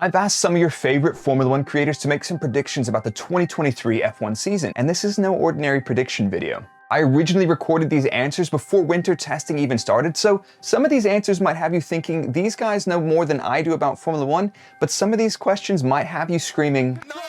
I've asked some of your favorite Formula One creators to make some predictions about the 2023 F1 season, and this is no ordinary prediction video. I originally recorded these answers before winter testing even started, so some of these answers might have you thinking, these guys know more than I do about Formula One, but some of these questions might have you screaming, No,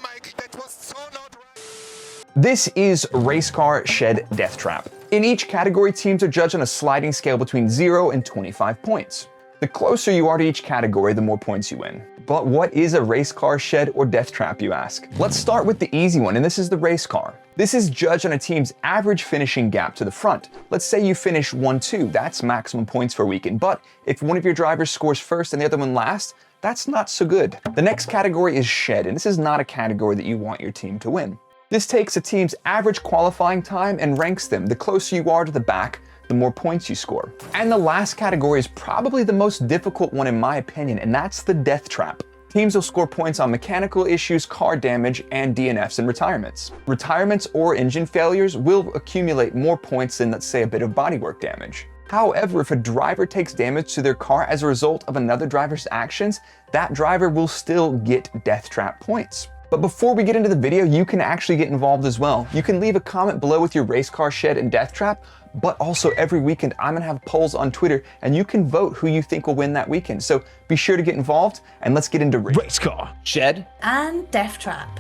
Mike, that was so not right. This is Race Car Shed Death Trap. In each category, teams are judged on a sliding scale between 0 and 25 points. The closer you are to each category, the more points you win. But what is a race car shed or death trap, you ask? Let's start with the easy one, and this is the race car. This is judged on a team's average finishing gap to the front. Let's say you finish 1-2, that's maximum points for a weekend. But if one of your drivers scores first and the other one last, that's not so good. The next category is shed, and this is not a category that you want your team to win. This takes a team's average qualifying time and ranks them. The closer you are to the back, the more points you score. And the last category is probably the most difficult one in my opinion, and that's the death trap. Teams will score points on mechanical issues, car damage, and DNFs and retirements. Retirements or engine failures will accumulate more points than, let's say, a bit of bodywork damage. However, if a driver takes damage to their car as a result of another driver's actions, that driver will still get death trap points. But before we get into the video, you can actually get involved as well. You can leave a comment below with your race car shed and death trap, but also every weekend I'm gonna have polls on Twitter and you can vote who you think will win that weekend. So be sure to get involved and let's get into race car shed and death trap.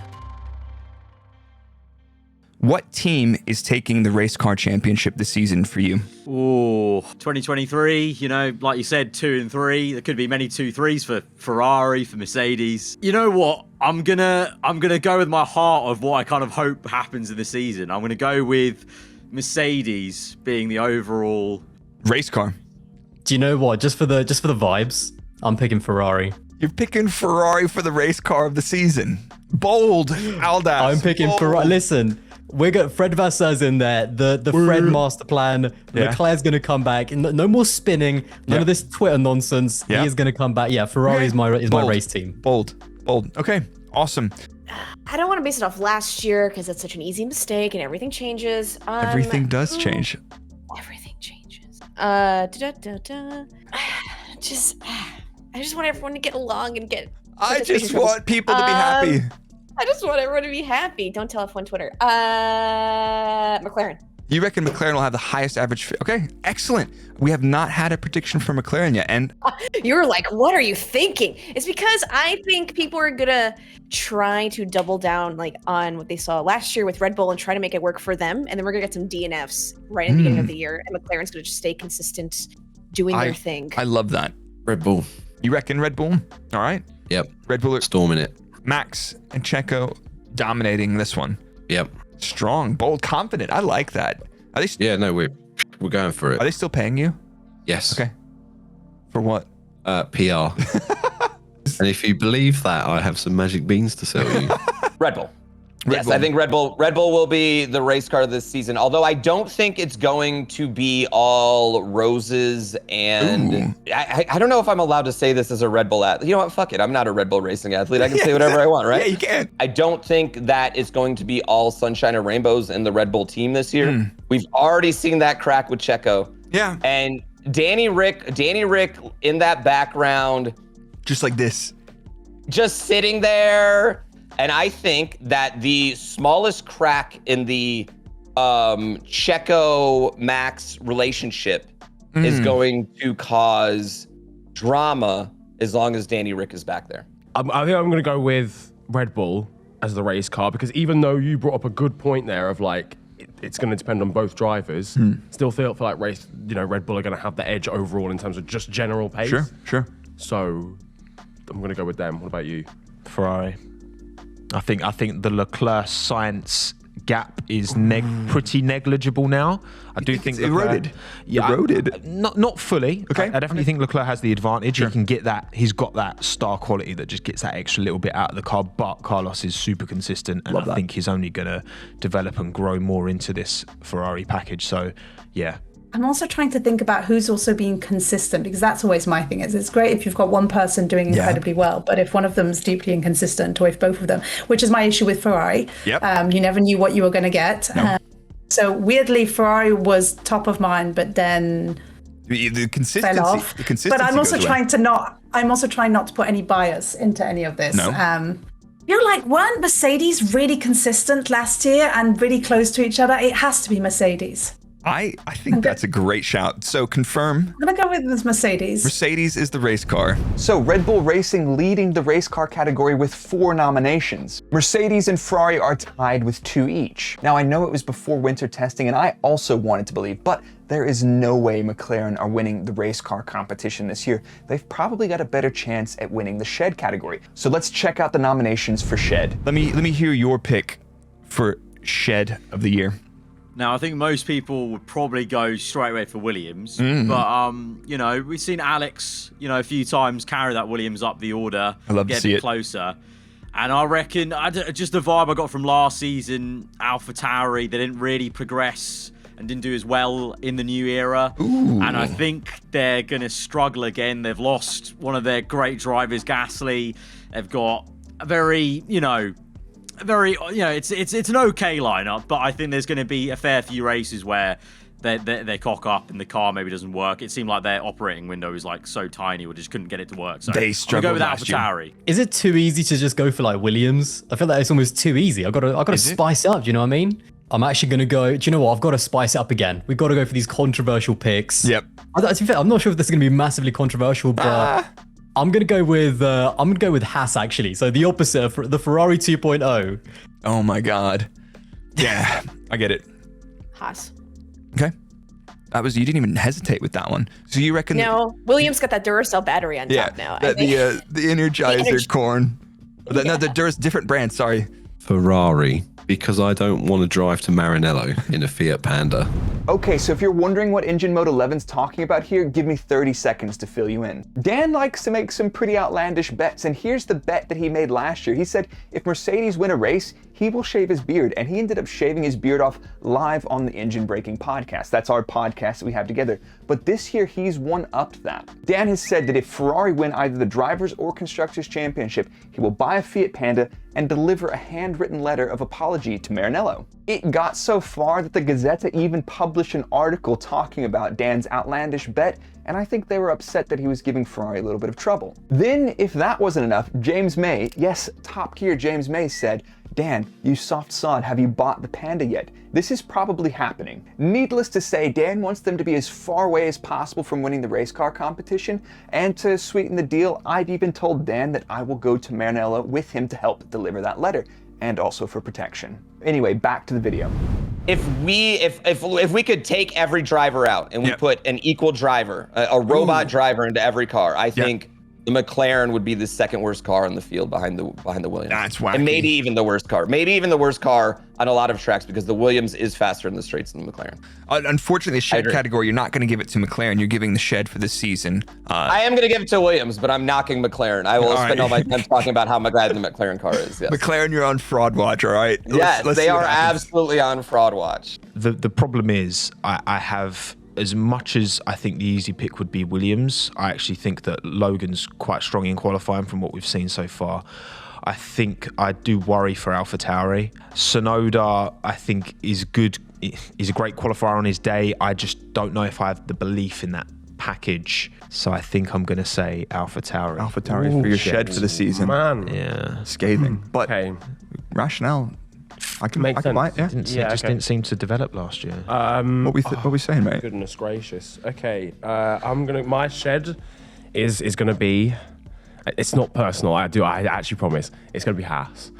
What team is taking the race car championship this season for you? Ooh, 2023, you know, like you said, 2 and 3. There could be many 2-3s for Ferrari, for Mercedes. You know what? I'm gonna go with my heart of what I kind of hope happens in the season. I'm gonna go with Mercedes being the overall race car. Do you know what? Just for the vibes, I'm picking Ferrari. You're picking Ferrari for the race car of the season. Bold, Aldas. I'm picking Ferrari. Listen, we got Fred Vasser's in there. The Fred master plan. Yeah. Leclerc's gonna come back. No more spinning. None of this Twitter nonsense. Yeah. He is gonna come back. Yeah, Ferrari is my race team. Bold. Okay, awesome. I don't want to base it off last year because it's such an easy mistake and everything changes. Everything does change. Everything changes. I just want everyone to get along and get. I just want people to be happy. I just want everyone to be happy. Don't tell F1 Twitter. McLaren. You reckon McLaren will have the highest average? Okay, excellent. We have not had a prediction for McLaren yet, and you were like, "What are you thinking?" It's because I think people are gonna try to double down on what they saw last year with Red Bull and try to make it work for them, and then we're gonna get some DNFs right in the beginning of the year, and McLaren's gonna just stay consistent, doing their thing. I love that. Red Bull. You reckon Red Bull? All right. Yep. Red Bull are storming it. Max and Checo dominating this one. Yep. Strong, bold, confident. I like that. Are they? Yeah, no, we're going for it. Are they still paying you? Yes. Okay. For what? PR. And if you believe that, I have some magic beans to sell you. Red Bull. Yes, I think Red Bull will be the race car this season. Although I don't think it's going to be all roses, and I don't know if I'm allowed to say this as a Red Bull athlete. You know what? Fuck it. I'm not a Red Bull racing athlete. I can say whatever I want, right? Yeah, you can. I don't think that it's going to be all sunshine and rainbows in the Red Bull team this year. We've already seen that crack with Checo. Yeah. And Danny Rick in that background, just like this, just sitting there. And I think that the smallest crack in the Checo-Max relationship is going to cause drama as long as Danny Rick is back there. I think I'm going to go with Red Bull as the race car, because even though you brought up a good point there of it's going to depend on both drivers, still feel like Red Bull are going to have the edge overall in terms of just general pace. Sure. So I'm going to go with them. What about you? Ferrari. I think the Leclerc science gap is pretty negligible now. I do think it's eroded. Yeah, eroded. Not fully. Okay. I definitely think Leclerc has the advantage. He can get that. He's got that star quality that just gets that extra little bit out of the car. But Carlos is super consistent, and I think he's only going to develop and grow more into this Ferrari package. So, yeah. I'm also trying to think about who's also being consistent, because that's always my thing. It's great if you've got one person doing incredibly well, but if one of them's deeply inconsistent, or if both of them, which is my issue with Ferrari, you never knew what you were going to get. So weirdly, Ferrari was top of mind, but then The consistency, fell off. the consistency But I'm also goes away. I'm also trying not to put any bias into any of this. No. You're like, weren't Mercedes really consistent last year and really close to each other? It has to be Mercedes. I think that's a great shout. So confirm. I'm gonna go with this Mercedes. Mercedes is the race car. So Red Bull Racing leading the race car category with 4 nominations. Mercedes and Ferrari are tied with 2 each. Now I know it was before winter testing and I also wanted to believe, but there is no way McLaren are winning the race car competition this year. They've probably got a better chance at winning the Shed category. So let's check out the nominations for Shed. Let me hear your pick for Shed of the year. Now, I think most people would probably go straight away for Williams. But, you know, we've seen Alex, you know, a few times carry that Williams up the order. I love to see it. Closer. And I reckon, just the vibe I got from last season, AlphaTauri, they didn't really progress and didn't do as well in the new era. Ooh. And I think they're going to struggle again. They've lost one of their great drivers, Gasly. They've got a very, it's an okay lineup, but I think there's going to be a fair few races where they cock up and the car maybe doesn't work. It seemed like their operating window is like so tiny, we just couldn't get it to work. So They struggled go with last year. AlphaTauri. Is it too easy to just go for like Williams? I feel like it's almost too easy. I gotta spice it up. Do you know what I mean? I'm actually gonna go. Do you know what? I've got to spice it up again. We've got to go for these controversial picks. Yep. To be fair, I'm not sure if this is gonna be massively controversial, but I'm gonna go with Haas actually. So the opposite of the Ferrari 2.0. Oh my God. Yeah, I get it. Haas. Okay. You didn't even hesitate with that one. So you reckon? No, Williams got that Duracell battery on top now. I think. The Energizer Energy- corn. No, the Duracell, different brand. Sorry. Ferrari, because I don't want to drive to Maranello in a Fiat Panda. Okay, so if you're wondering what Engine Mode 11's talking about here, give me 30 seconds to fill you in. Dan likes to make some pretty outlandish bets, and here's the bet that he made last year. He said if Mercedes win a race, he will shave his beard, and he ended up shaving his beard off live on the Engine Breaking podcast. That's our podcast that we have together. But this year, he's one-upped that. Dan has said that if Ferrari win either the Drivers' or Constructors' Championship, he will buy a Fiat Panda and deliver a handwritten letter of apology to Maranello. It got so far that the Gazzetta even published an article talking about Dan's outlandish bet, and I think they were upset that he was giving Ferrari a little bit of trouble. Then, if that wasn't enough, James May, yes, Top Gear James May said, Dan, you soft sod, have you bought the Panda yet? This is probably happening. Needless to say, Dan wants them to be as far away as possible from winning the race car competition, and to sweeten the deal, I've even told Dan that I will go to Maranello with him to help deliver that letter, and also for protection. Anyway, back to the video. If we could take every driver out and we put an equal driver, a robot driver into every car, I think the McLaren would be the second worst car on the field behind the Williams. That's wacky. And maybe even the worst car. Maybe even the worst car on a lot of tracks because the Williams is faster in the straights than the McLaren. Unfortunately, the Shed category, you're not going to give it to McLaren. You're giving the Shed for this season. I am going to give it to Williams, but I'm knocking McLaren. I will spend all my time talking about how glad the McLaren car is. Yes. McLaren, you're on fraud watch, all right? Yes, they are absolutely on fraud watch. The problem is I have, as much as I think the easy pick would be Williams, I actually think that Logan's quite strong in qualifying from what we've seen so far. I think I do worry for AlphaTauri. Sonoda, I think, is good. He's a great qualifier on his day. I just don't know if I have the belief in that package. So I think I'm going to say AlphaTauri. AlphaTauri for your Shed for the season. Man. Yeah. Scathing. But rationale, I can buy it. Yeah. Didn't seem to develop last year. What we saying, mate? Goodness gracious. Okay, my Shed is gonna be. It's not personal. I actually promise. It's gonna be Haas.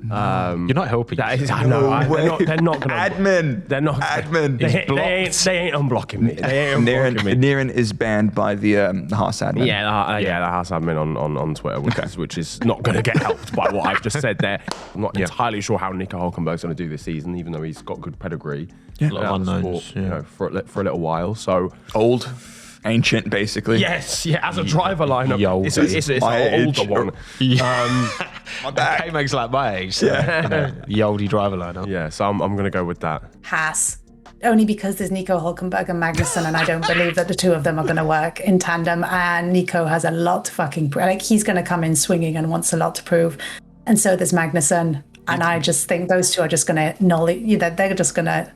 You're not helping. I know. They're not gonna. Admin. They're not. Admin. They ain't unblocking me. They ain't unblocking me. Niren is banned by the Haas admin. The Haas admin on Twitter, which is not going to get helped by what I've just said there. I'm not entirely sure how Nico Hulkenberg's going to do this season, even though he's got good pedigree. Yeah. A lot of unknowns. For a little while. So old. Ancient, basically. Yes, as a driver lineup, it's an older one. My bad. K-Meg's like my age, so, the oldie driver lineup. Yeah, so I'm going to go with that. Haas. Only because there's Nico Hulkenberg and Magnussen, and I don't believe that the two of them are going to work in tandem. And Nico has a lot to fucking he's going to come in swinging and wants a lot to prove. And so there's Magnussen. And I just think those two are just going to they're just going to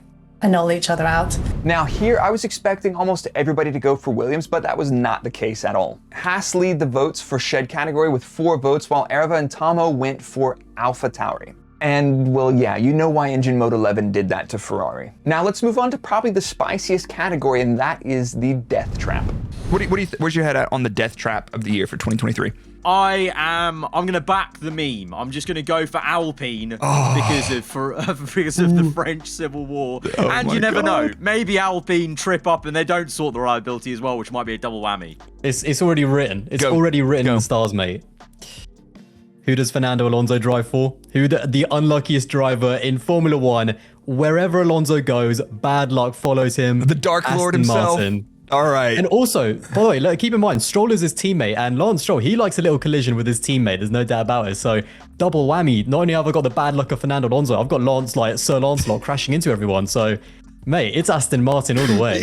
annul each other out. Now here, I was expecting almost everybody to go for Williams, but that was not the case at all. Haas lead the votes for shed category with 4 votes, while Erva and Tomo went for AlphaTauri. And well, yeah, you know why Engine Mode 11 did that to Ferrari. Now let's move on to probably the spiciest category, and that is the Death Trap. Where's your head at on the Death Trap of the year for 2023? I'm gonna back the meme. I'm just gonna go for Alpine because of the French Civil War. And you never know, maybe Alpine trip up and they don't sort the reliability as well, which might be a double whammy. It's already written. It's already written in the stars, mate. Who does Fernando Alonso drive for? Who the unluckiest driver in Formula One? Wherever Alonso goes, bad luck follows him. The Dark Lord himself. Martin. All right. And also, by the way, look, keep in mind, Stroll is his teammate, and Lance Stroll, he likes a little collision with his teammate. There's no doubt about it. So, double whammy. Not only have I got the bad luck of Fernando Alonso, I've got Sir Lancelot crashing into everyone. So, mate, it's Aston Martin all the way.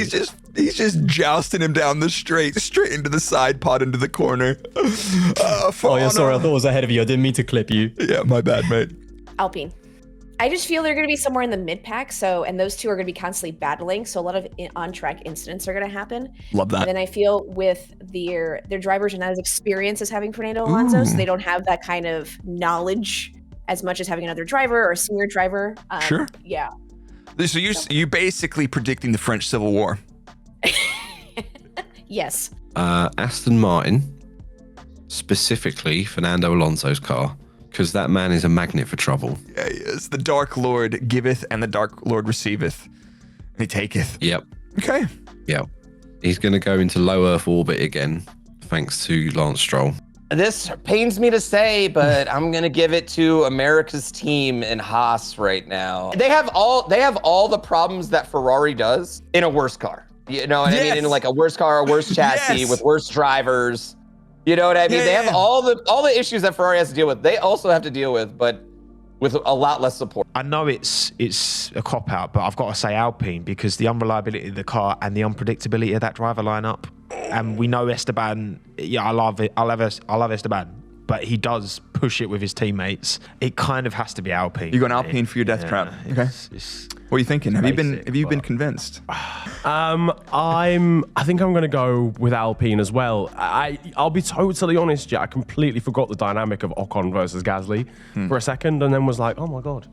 He's just jousting him down the straight into the side pod, into the corner. Oh, yeah, sorry, I thought I was ahead of you. I didn't mean to clip you. Yeah, my bad, mate. Alpine. I just feel they're going to be somewhere in the mid-pack, and those two are going to be constantly battling, so a lot of on-track incidents are going to happen. Love that. And then I feel with their drivers are not as experienced as having Fernando Alonso, so they don't have that kind of knowledge as much as having another driver or a senior driver. Sure. Yeah. So you basically predicting the French Civil War. Yes. Aston Martin, specifically Fernando Alonso's car, because that man is a magnet for trouble. Yeah, he is. The Dark Lord giveth and the Dark Lord receiveth. And he taketh. Yep. Okay. Yep. He's going to go into low Earth orbit again, thanks to Lance Stroll. This pains me to say, but I'm gonna give it to America's team in Haas right now. They have all the problems that Ferrari does in a worse car. You know what I mean? In like a worse car, a worse chassis with worse drivers. You know what I mean? They have all the issues that Ferrari has to deal with. They also have to deal with, but with a lot less support. I know it's a cop-out, but I've got to say Alpine, because the unreliability of the car and the unpredictability of that driver lineup. And we know Esteban, yeah, I love it. I love Esteban, but he does push it with his teammates. It kind of has to be Alpine. You're going Alpine for your Death Trap. Okay. What are you thinking? Have you been convinced? I think I'm going to go with Alpine as well. I'll be totally honest, I completely forgot the dynamic of Ocon versus Gasly for a second, and then was like, oh my god.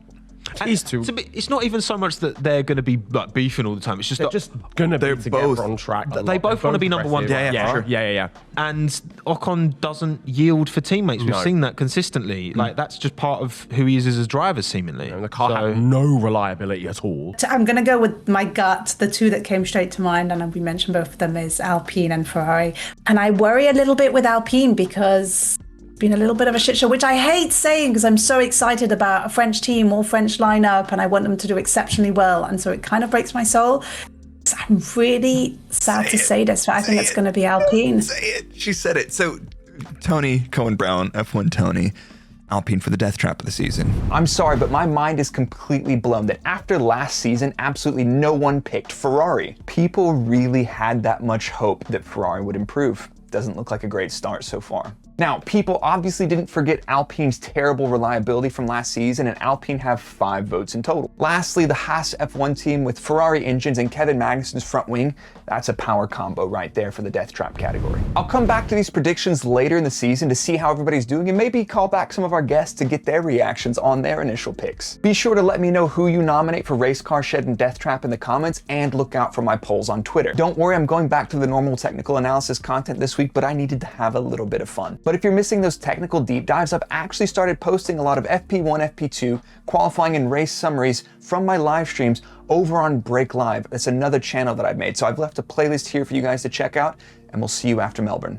These two. It's not even so much that they're going to be like beefing all the time. It's just they're just going to be together on track. They both want to be number one driver. Yeah. And Ocon doesn't yield for teammates. We've seen that consistently. Like, that's just part of who he is as a driver, seemingly. And the car had no reliability at all. I'm going to go with my gut. The two that came straight to mind, and we mentioned both of them, is Alpine and Ferrari. And I worry a little bit with Alpine because been a little bit of a shit show, which I hate saying because I'm so excited about a French team, all French lineup, and I want them to do exceptionally well. And so it kind of breaks my soul. I'm really sad to say this, but I think it's going to be Alpine. Say it. She said it. So Tony Cohen-Brown, F1 Tony, Alpine for the Death Trap of the season. I'm sorry, but my mind is completely blown that after last season, absolutely no one picked Ferrari. People really had that much hope that Ferrari would improve. Doesn't look like a great start so far. Now, people obviously didn't forget Alpine's terrible reliability from last season, and Alpine have 5 votes in total. Lastly, the Haas F1 team with Ferrari engines and Kevin Magnussen's front wing. That's a power combo right there for the Death Trap category. I'll come back to these predictions later in the season to see how everybody's doing and maybe call back some of our guests to get their reactions on their initial picks. Be sure to let me know who you nominate for Race Car Shed and Death Trap in the comments, and look out for my polls on Twitter. Don't worry, I'm going back to the normal technical analysis content this week, but I needed to have a little bit of fun. But if you're missing those technical deep dives, I've actually started posting a lot of FP1, FP2, qualifying and race summaries from my live streams over on Break Live. It's another channel that I've made. So I've left a playlist here for you guys to check out, and we'll see you after Melbourne.